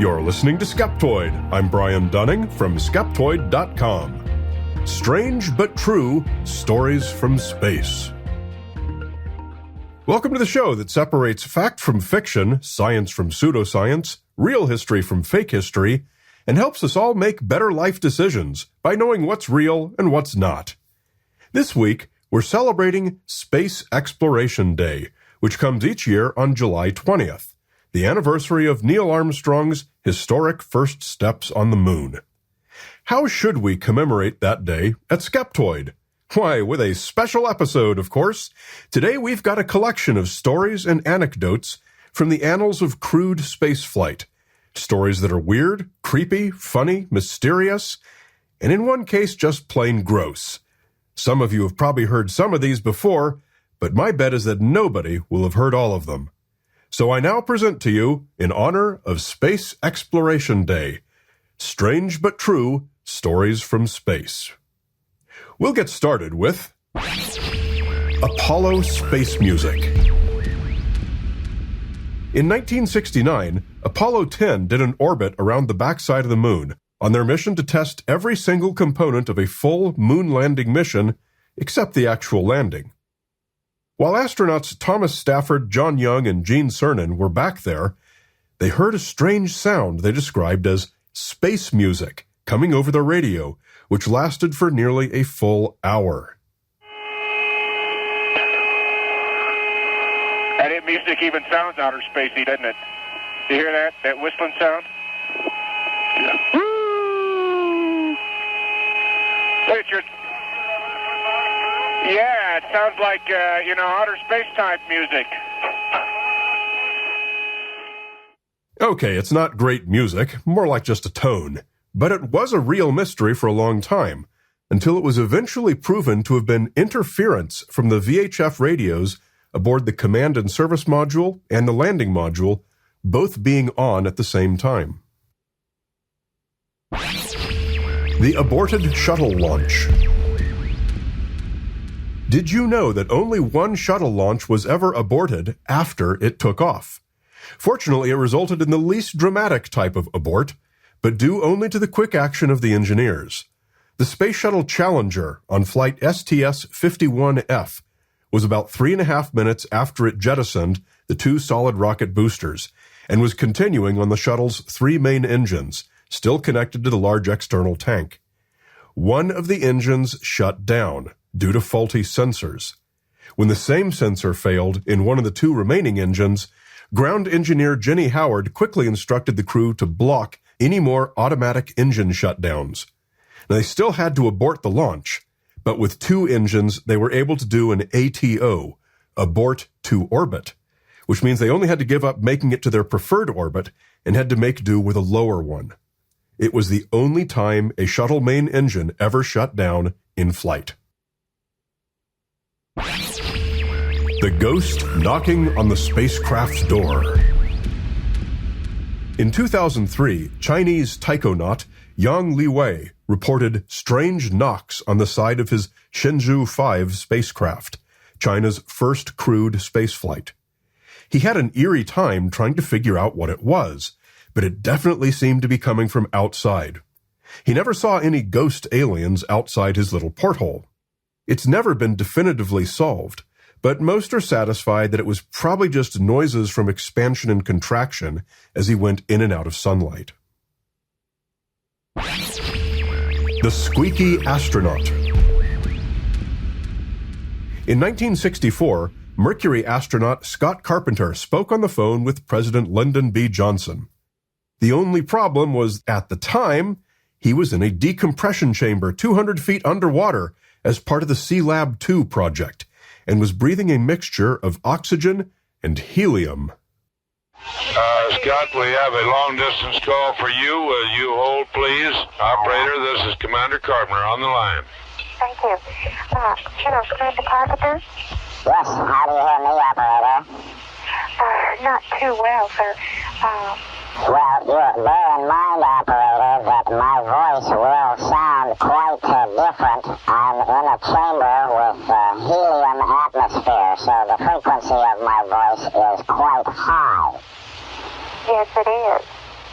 You're listening to Skeptoid. I'm Brian Dunning from Skeptoid.com. Strange but true stories from space. Welcome to the show that separates fact from fiction, science from pseudoscience, real history from fake history, and helps us all make better life decisions by knowing what's real and what's not. This week, we're celebrating Space Exploration Day, which comes each year on July 20th. The anniversary of Neil Armstrong's historic first steps on the moon. How should we commemorate that day at Skeptoid? Why, with a special episode, of course. Today we've got a collection of stories and anecdotes from the annals of crewed spaceflight. Stories that are weird, creepy, funny, mysterious, and in one case just plain gross. Some of you have probably heard some of these before, but my bet is that nobody will have heard all of them. So I now present to you, in honor of Space Exploration Day, Strange but True Stories from Space. We'll get started with Apollo Space Music. In 1969, Apollo 10 did an orbit around the backside of the moon on their mission to test every single component of a full moon landing mission, except the actual landing. While astronauts Thomas Stafford, John Young, and Gene Cernan were back there, they heard a strange sound they described as space music coming over the radio, which lasted for nearly a full hour. That music even sounds outer spacey, doesn't it? You hear that? That whistling sound? Yeah. Woo! Richard. Yeah, it sounds like, outer space type music. Okay, it's not great music, more like just a tone. But it was a real mystery for a long time, until it was eventually proven to have been interference from the VHF radios aboard the command and service module and the landing module, both being on at the same time. The aborted shuttle launch. Did you know that only one shuttle launch was ever aborted after it took off? Fortunately, it resulted in the least dramatic type of abort, but due only to the quick action of the engineers. The Space Shuttle Challenger on flight STS-51F was about 3.5 minutes after it jettisoned the two solid rocket boosters and was continuing on the shuttle's three main engines, still connected to the large external tank. One of the engines shut down due to faulty sensors. When the same sensor failed in one of the two remaining engines, ground engineer Jenny Howard quickly instructed the crew to block any more automatic engine shutdowns. Now, they still had to abort the launch, but with two engines, they were able to do an ATO, abort to orbit, which means they only had to give up making it to their preferred orbit and had to make do with a lower one. It was the only time a shuttle main engine ever shut down in flight. The ghost knocking on the spacecraft's door. In 2003, Chinese taikonaut Yang Liwei reported strange knocks on the side of his Shenzhou 5 spacecraft, China's first crewed spaceflight. He had an eerie time trying to figure out what it was, but it definitely seemed to be coming from outside. He never saw any ghost aliens outside his little porthole. It's never been definitively solved, but most are satisfied that it was probably just noises from expansion and contraction as he went in and out of sunlight. The Squeaky Astronaut. In 1964, Mercury astronaut Scott Carpenter spoke on the phone with President Lyndon B. Johnson. The only problem was, at the time, he was in a decompression chamber 200 feet underwater as part of the Sea-Lab 2 project, and was breathing a mixture of oxygen and helium. Scott, we have a long-distance call for you. Will you hold, please? Operator, this is Commander Carpenter on the line. Thank you. Hello, Commander Carpenter? Yes, how do you hear me, operator? Not too well, sir. Well, you bear in mind, operator, that my voice will sound quite different. I'm in a chamber with helium atmosphere, so the frequency of my voice is quite high. Yes, it is.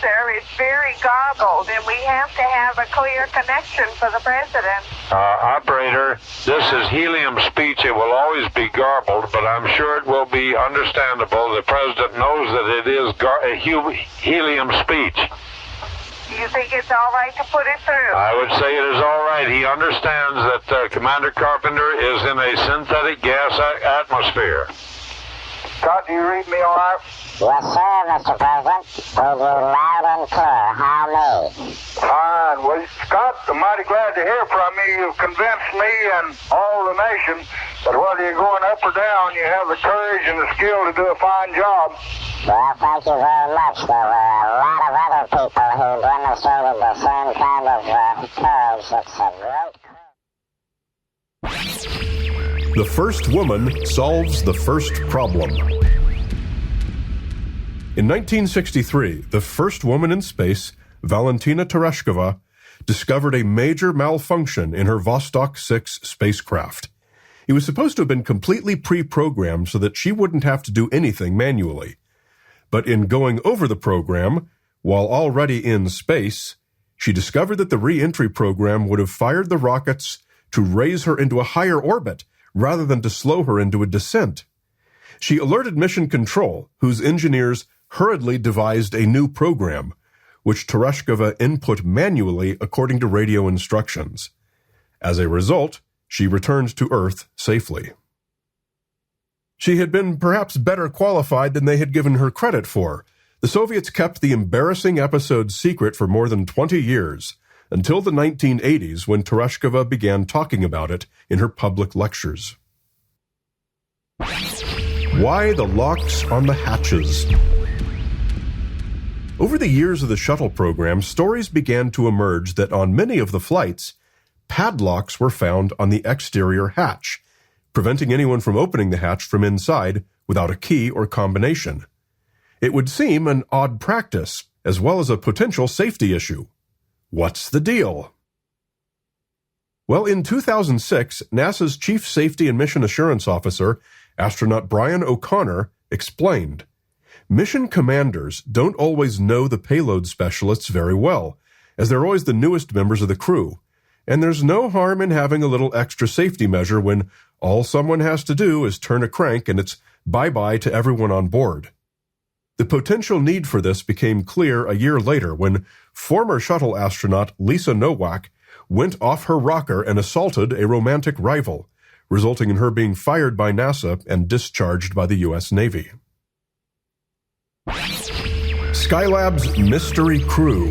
sir, is very garbled, and we have to have a clear connection for the president. Operator, this is helium speech. It will always be garbled, but I'm sure it will be understandable. The president knows that it is helium speech. You think it's all right to put it through? I would say it is all right. He understands that Commander Carpenter is in a synthetic gas atmosphere. Scott, do you read me all right? Yes, sir, Mr. President. Read you loud and clear. How me? Fine. Well, Scott, I'm mighty glad to hear from you. You've convinced me and all the nation that whether you're going up or down, you have the courage and the skill to do a fine job. Well, thank you very much. There were a lot of other people who demonstrated the same kind of courage. It's a great... The first woman solves the first problem. In 1963, the first woman in space, Valentina Tereshkova, discovered a major malfunction in her Vostok 6 spacecraft. It was supposed to have been completely pre-programmed so that she wouldn't have to do anything manually. But in going over the program, while already in space, she discovered that the re-entry program would have fired the rockets to raise her into a higher orbit rather than to slow her into a descent. She alerted Mission Control, whose engineers hurriedly devised a new program, which Tereshkova input manually according to radio instructions. As a result, she returned to Earth safely. She had been perhaps better qualified than they had given her credit for. The Soviets kept the embarrassing episode secret for more than 20 years, until the 1980s when Tereshkova began talking about it in her public lectures. Why the locks on the hatches? Over the years of the shuttle program, stories began to emerge that on many of the flights, padlocks were found on the exterior hatch, preventing anyone from opening the hatch from inside without a key or combination. It would seem an odd practice, as well as a potential safety issue. What's the deal? Well, in 2006, NASA's Chief Safety and Mission Assurance Officer, astronaut Brian O'Connor, explained, "Mission commanders don't always know the payload specialists very well, as they're always the newest members of the crew, and there's no harm in having a little extra safety measure when all someone has to do is turn a crank and it's bye-bye to everyone on board." The potential need for this became clear a year later when former shuttle astronaut Lisa Nowak went off her rocker and assaulted a romantic rival, resulting in her being fired by NASA and discharged by the U.S. Navy. Skylab's mystery crew.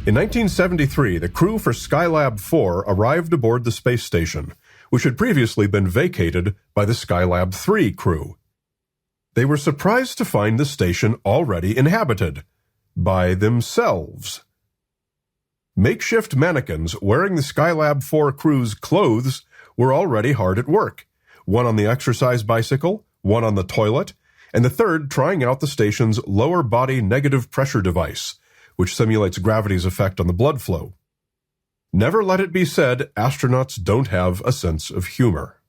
In 1973, the crew for Skylab 4 arrived aboard the space station, which had previously been vacated by the Skylab 3 crew. They were surprised to find the station already inhabited by themselves. Makeshift mannequins wearing the Skylab 4 crew's clothes were already hard at work, one on the exercise bicycle, one on the toilet, and the third trying out the station's lower body negative pressure device, which simulates gravity's effect on the blood flow. Never let it be said astronauts don't have a sense of humor.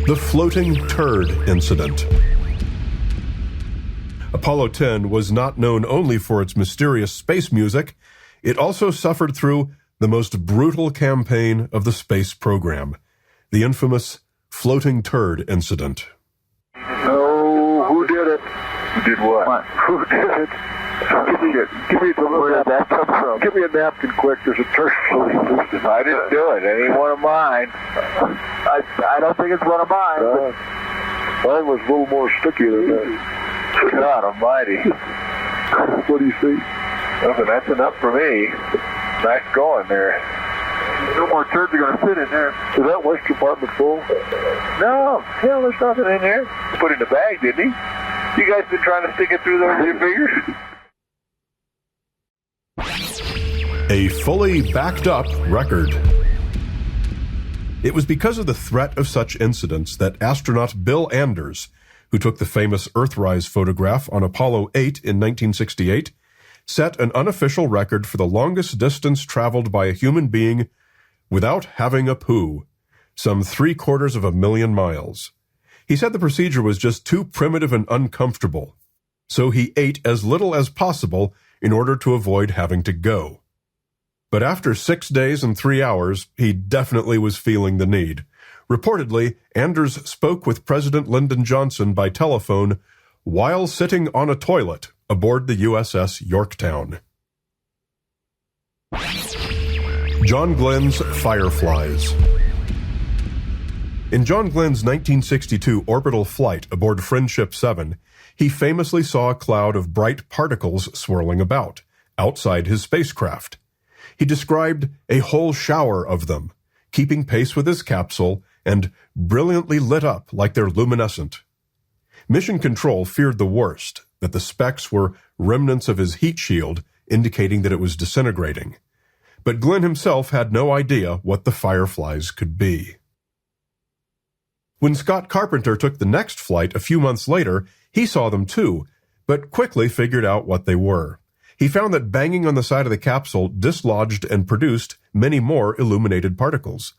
The floating turd incident. Apollo 10 was not known only for its mysterious space music, it also suffered through the most brutal campaign of the space program, the infamous floating turd incident. Oh, who did it? Who did what? Who did it? Give me Where did that come from? Give me a napkin quick. There's a turd floating loose. I didn't do it. It ain't one of mine. I don't think it's one of mine. Mine was a little more sticky than that. God almighty. What do you think? Nothing. That's enough for me. Nice going there. No more turds are going to fit in there. Is that waste compartment full? No. Hell, there's nothing in there. He put it in the bag, didn't he? You guys been trying to stick it through there with your fingers? A fully backed up record. It was because of the threat of such incidents that astronaut Bill Anders, who took the famous Earthrise photograph on Apollo 8 in 1968, set an unofficial record for the longest distance traveled by a human being without having a poo, some 750,000 miles. He said the procedure was just too primitive and uncomfortable, so he ate as little as possible in order to avoid having to go. But after 6 days and 3 hours, he definitely was feeling the need. Reportedly, Anders spoke with President Lyndon Johnson by telephone while sitting on a toilet aboard the USS Yorktown. John Glenn's Fireflies. In John Glenn's 1962 orbital flight aboard Friendship 7, he famously saw a cloud of bright particles swirling about, outside his spacecraft. He described a whole shower of them, keeping pace with his capsule and brilliantly lit up like they're luminescent. Mission Control feared the worst, that the specks were remnants of his heat shield, indicating that it was disintegrating. But Glenn himself had no idea what the fireflies could be. When Scott Carpenter took the next flight a few months later, he saw them too, but quickly figured out what they were. He found that banging on the side of the capsule dislodged and produced many more illuminated particles.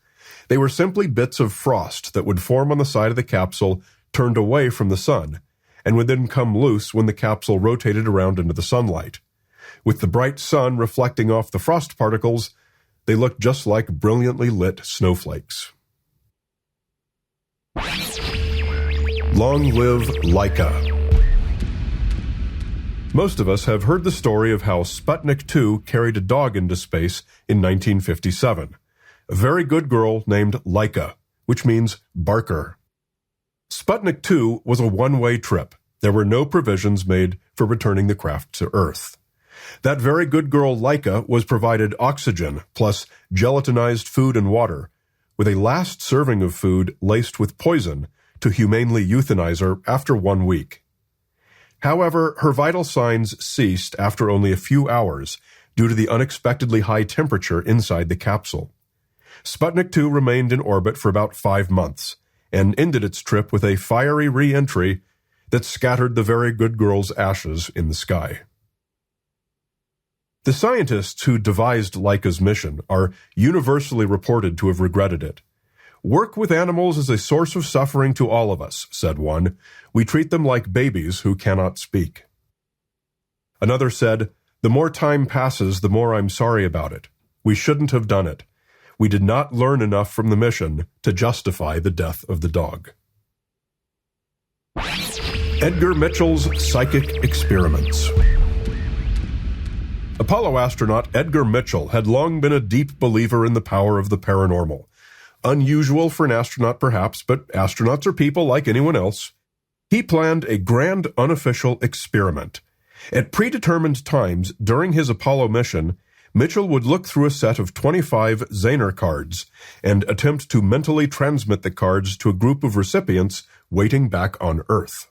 They were simply bits of frost that would form on the side of the capsule turned away from the sun, and would then come loose when the capsule rotated around into the sunlight. With the bright sun reflecting off the frost particles, they looked just like brilliantly lit snowflakes. Long live Laika. Most of us have heard the story of how Sputnik 2 carried a dog into space in 1957. A very good girl named Laika, which means barker. Sputnik 2 was a one-way trip. There were no provisions made for returning the craft to Earth. That very good girl Laika was provided oxygen plus gelatinized food and water, with a last serving of food laced with poison to humanely euthanize her after 1 week. However, her vital signs ceased after only a few hours due to the unexpectedly high temperature inside the capsule. Sputnik 2 remained in orbit for about 5 months and ended its trip with a fiery re-entry that scattered the very good girl's ashes in the sky. The scientists who devised Laika's mission are universally reported to have regretted it. "Work with animals is a source of suffering to all of us," said one. "We treat them like babies who cannot speak." Another said, "The more time passes, the more I'm sorry about it. We shouldn't have done it. We did not learn enough from the mission to justify the death of the dog." Edgar Mitchell's Psychic Experiments. Apollo astronaut Edgar Mitchell had long been a deep believer in the power of the paranormal. Unusual for an astronaut perhaps, but astronauts are people like anyone else. He planned a grand unofficial experiment. At predetermined times during his Apollo mission, Mitchell would look through a set of 25 Zener cards and attempt to mentally transmit the cards to a group of recipients waiting back on Earth.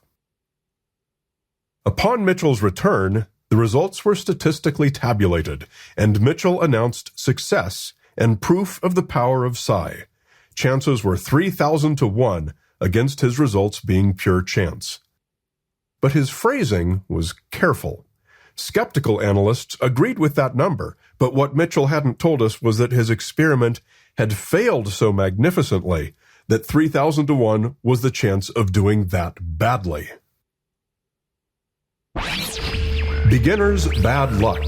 Upon Mitchell's return, the results were statistically tabulated, and Mitchell announced success and proof of the power of psi. Chances were 3,000 to 1 against his results being pure chance. But his phrasing was careful. Skeptical analysts agreed with that number, but what Mitchell hadn't told us was that his experiment had failed so magnificently that 3,000 to 1 was the chance of doing that badly. Beginner's bad luck.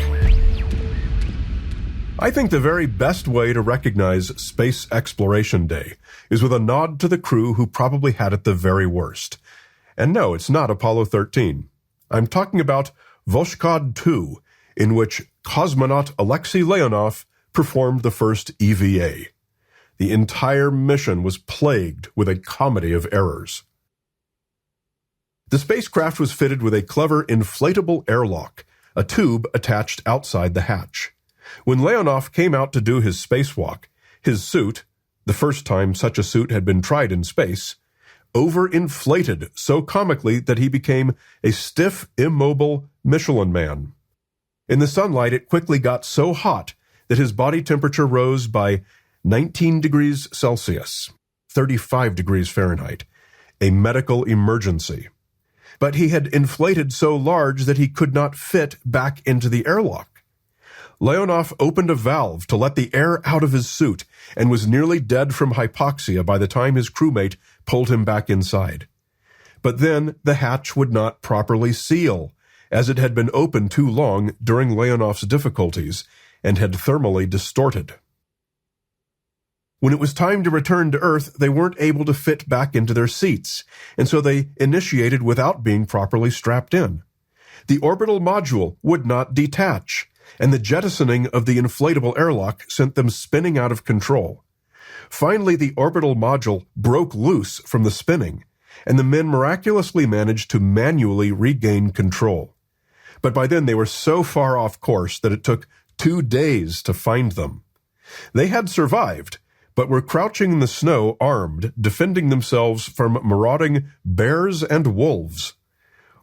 I think the very best way to recognize Space Exploration Day is with a nod to the crew who probably had it the very worst. And no, it's not Apollo 13. I'm talking about Voskhod 2, in which cosmonaut Alexei Leonov performed the first EVA. The entire mission was plagued with a comedy of errors. The spacecraft was fitted with a clever inflatable airlock, a tube attached outside the hatch. When Leonov came out to do his spacewalk, his suit, the first time such a suit had been tried in space, overinflated so comically that he became a stiff, immobile Michelin man. In the sunlight, it quickly got so hot that his body temperature rose by 19 degrees Celsius, 35 degrees Fahrenheit, a medical emergency. But he had inflated so large that he could not fit back into the airlock. Leonov opened a valve to let the air out of his suit and was nearly dead from hypoxia by the time his crewmate pulled him back inside. But then the hatch would not properly seal, as it had been open too long during Leonoff's difficulties and had thermally distorted. When it was time to return to Earth, they weren't able to fit back into their seats, and so they initiated without being properly strapped in. The orbital module would not detach, and the jettisoning of the inflatable airlock sent them spinning out of control. Finally, the orbital module broke loose from the spinning, and the men miraculously managed to manually regain control. But by then they were so far off course that it took 2 days to find them. They had survived, but were crouching in the snow armed, defending themselves from marauding bears and wolves.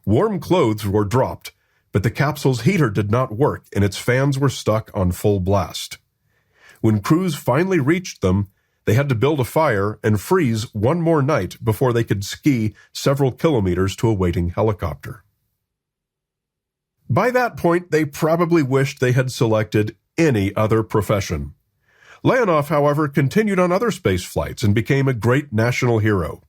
Warm clothes were dropped, but the capsule's heater did not work and its fans were stuck on full blast. When crews finally reached them, they had to build a fire and freeze one more night before they could ski several kilometers to a waiting helicopter. By that point, they probably wished they had selected any other profession. Leonoff, however, continued on other space flights and became a great national hero.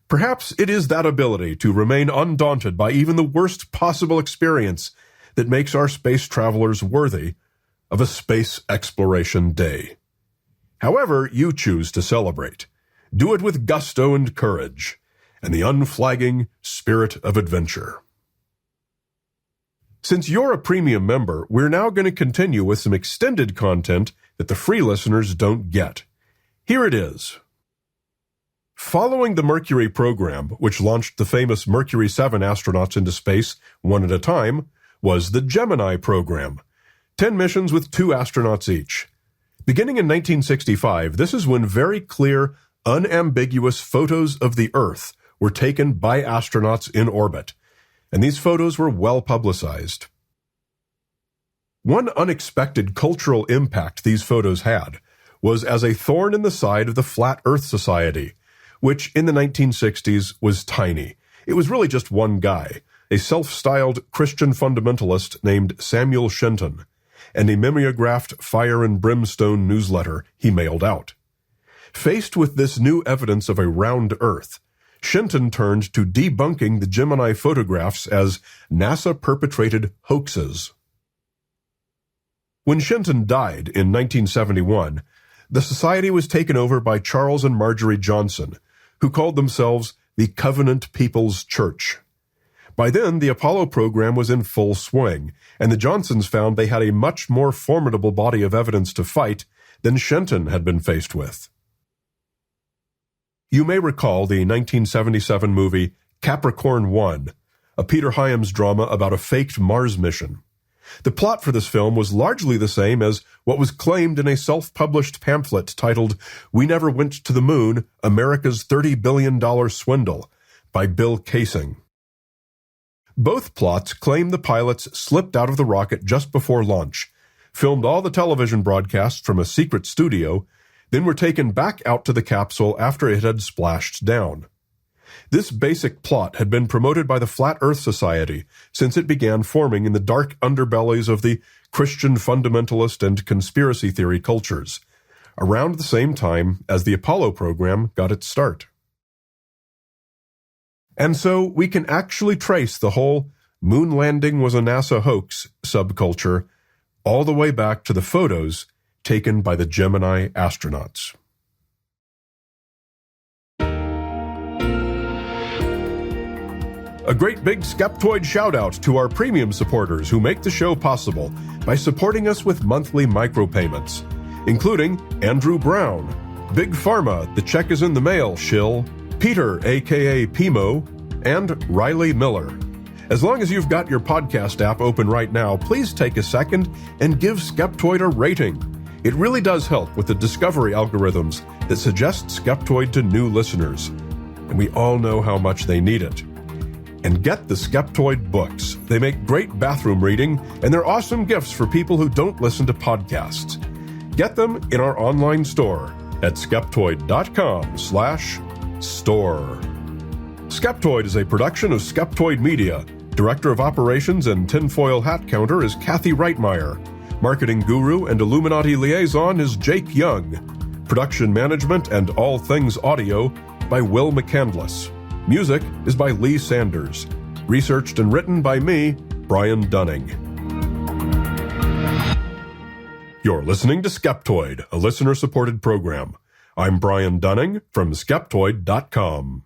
Perhaps it is that ability to remain undaunted by even the worst possible experience that makes our space travelers worthy of a space exploration day. However you choose to celebrate, do it with gusto and courage, and the unflagging spirit of adventure. Since you're a premium member, we're now going to continue with some extended content that the free listeners don't get. Here it is. Following the Mercury program, which launched the famous Mercury 7 astronauts into space one at a time, was the Gemini program. 10 missions with 2 astronauts each. Beginning in 1965, this is when very clear, unambiguous photos of the Earth were taken by astronauts in orbit, and these photos were well publicized. One unexpected cultural impact these photos had was as a thorn in the side of the Flat Earth Society, which in the 1960s was tiny. It was really just one guy, a self-styled Christian fundamentalist named Samuel Shenton, and a mimeographed fire and brimstone newsletter he mailed out. Faced with this new evidence of a round Earth, Shenton turned to debunking the Gemini photographs as NASA-perpetrated hoaxes. When Shenton died in 1971, the society was taken over by Charles and Marjorie Johnson, who called themselves the Covenant People's Church. By then, the Apollo program was in full swing, and the Johnsons found they had a much more formidable body of evidence to fight than Shenton had been faced with. You may recall the 1977 movie Capricorn 1, a Peter Hyams drama about a faked Mars mission. The plot for this film was largely the same as what was claimed in a self-published pamphlet titled We Never Went to the Moon, America's $30 Billion Swindle, by Bill Kaysing. Both plots claim the pilots slipped out of the rocket just before launch, filmed all the television broadcasts from a secret studio, then were taken back out to the capsule after it had splashed down. This basic plot had been promoted by the Flat Earth Society since it began forming in the dark underbellies of the Christian fundamentalist and conspiracy theory cultures, around the same time as the Apollo program got its start. And so we can actually trace the whole moon landing was a NASA hoax subculture all the way back to the photos taken by the Gemini astronauts. A great big Skeptoid shout-out to our premium supporters who make the show possible by supporting us with monthly micropayments, including Andrew Brown, Big Pharma, the check is in the mail, shill, Peter, a.k.a. Pimo, and Riley Miller. As long as you've got your podcast app open right now, please take a second and give Skeptoid a rating. It really does help with the discovery algorithms that suggest Skeptoid to new listeners, and we all know how much they need it. And get the Skeptoid books. They make great bathroom reading, and they're awesome gifts for people who don't listen to podcasts. Get them in our online store at skeptoid.com/store. Skeptoid is a production of Skeptoid Media. Director of Operations and Tinfoil Hat Counter is Kathy Reitmeyer. Marketing Guru and Illuminati Liaison is Jake Young. Production Management and All Things Audio by Will McCandless. Music is by Lee Sanders. Researched and written by me, Brian Dunning. You're listening to Skeptoid, a listener-supported program. I'm Brian Dunning from Skeptoid.com.